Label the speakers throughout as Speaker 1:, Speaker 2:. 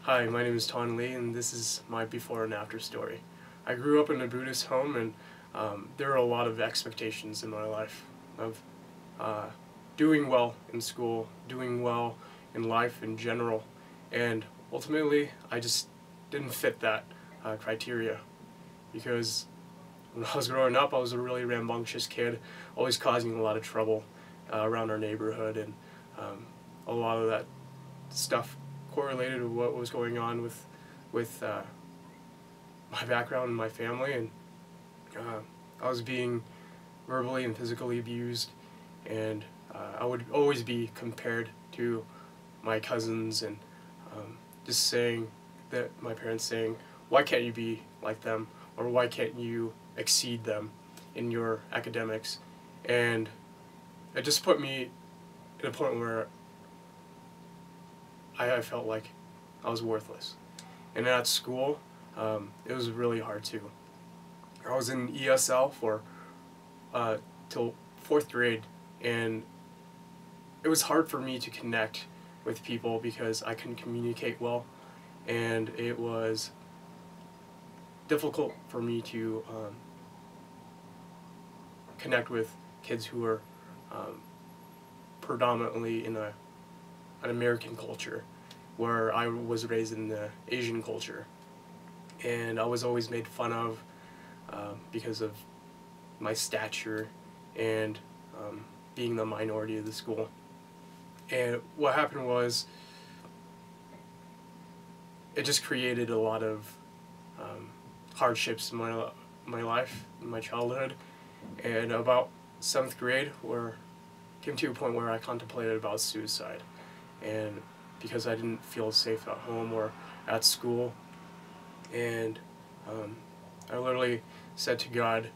Speaker 1: Hi, my name is Ton Lee, and this is my before and after story. I grew up in a Buddhist home, and there are a lot of expectations in my life of doing well in school, doing well in life in general, and ultimately I just didn't fit that criteria because when I was growing up I was a really rambunctious kid, always causing a lot of trouble around our neighborhood, and a lot of that stuff correlated with what was going on with my background and my family, and I was being verbally and physically abused, and I would always be compared to my cousins, and just saying that my parents saying, why can't you be like them, or why can't you exceed them in your academics? And it just put me at a point where I felt like I was worthless. And at school, it was really hard too. I was in ESL for till 4th grade, and it was hard for me to connect with people because I couldn't communicate well, and it was difficult for me to connect with kids who were predominantly in an American culture, where I was raised in the Asian culture, and I was always made fun of because of my stature and being the minority of the school. And what happened was, it just created a lot of hardships in my life, in my childhood, and about 7th grade, where came to a point where I contemplated about suicide, and because I didn't feel safe at home or at school, and I literally said to God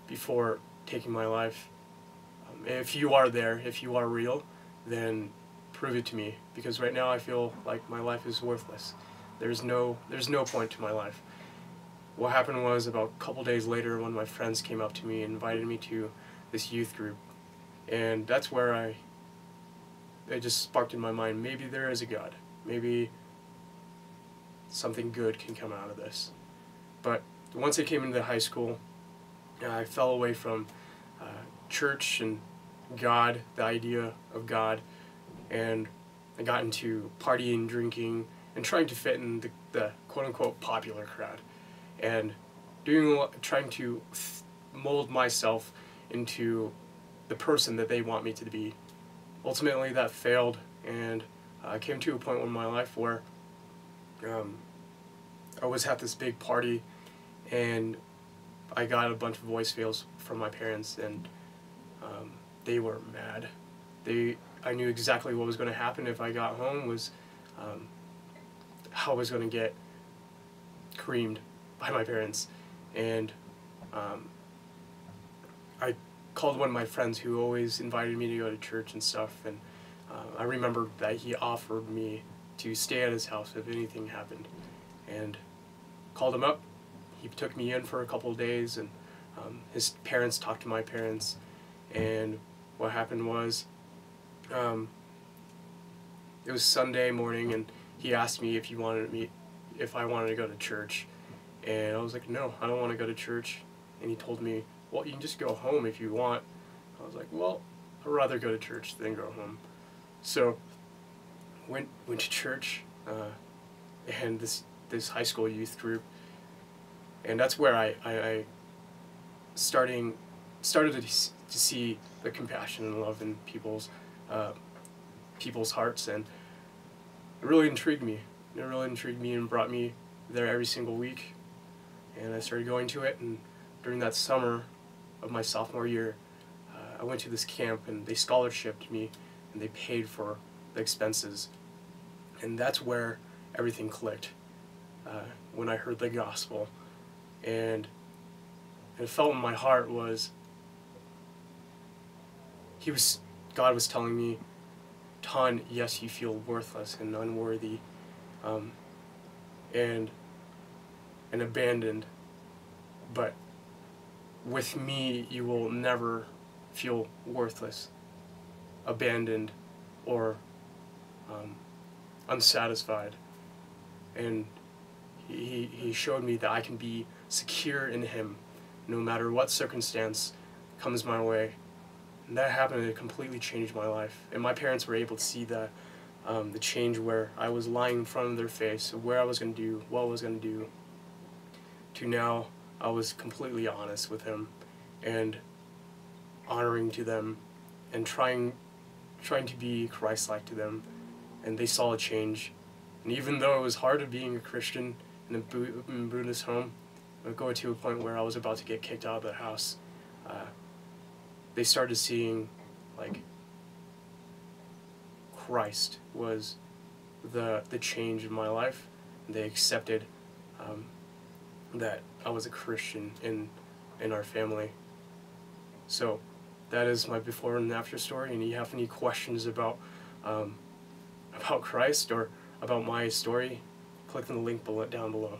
Speaker 1: before taking my life, if you are there, if you are real, then prove it to me, because right now I feel like my life is worthless. There's no point to my life. What happened was, about a couple days later, one of my friends came up to me and invited me to this youth group, and that's where it just sparked in my mind, maybe there is a God, maybe something good can come out of this. But once I came into high school, I fell away from church and God, the idea of God, and I got into partying, drinking, and trying to fit in the quote-unquote popular crowd, and trying to mold myself into the person that they want me to be. Ultimately, that failed, and I came to a point in my life where I was at this big party, and I got a bunch of voicemails from my parents, and they were mad. I knew exactly what was going to happen if I got home, was how I was going to get creamed by my parents. And I called one of my friends who always invited me to go to church and stuff, and I remember that he offered me to stay at his house if anything happened, and called him up. He took me in for a couple of days, and his parents talked to my parents, and what happened was, it was Sunday morning, and he asked me if I wanted to go to church, and I was like, no, I don't want to go to church. And he told me, well, you can just go home if you want. I was like, well, I'd rather go to church than go home. So went to church, and this high school youth group, and that's where I started to see the compassion and love in people's hearts, and it really intrigued me. It really intrigued me and brought me there every single week, and I started going to it. And during that summer of my sophomore year, I went to this camp, and they scholarshiped me, and they paid for the expenses, and that's where everything clicked, when I heard the gospel, and it felt in my heart was God was telling me, Ton, yes, you feel worthless and unworthy, and abandoned, but with me you will never feel worthless, abandoned, or unsatisfied, and he showed me that I can be secure in him no matter what circumstance comes my way. And that happened, and it completely changed my life. And my parents were able to see that, the change where I was lying in front of their face, of where I was going to do, what I was going to do, to now I was completely honest with him and honoring to them and trying to be Christ-like to them. And they saw a change. And even though it was hard of being a Christian in a Buddhist home, it would go to a point where I was about to get kicked out of the house. They started seeing, like, Christ was the change in my life. And they accepted that I was a Christian in our family. So that is my before and after story. And if you have any questions about Christ or about my story, click on the link down below.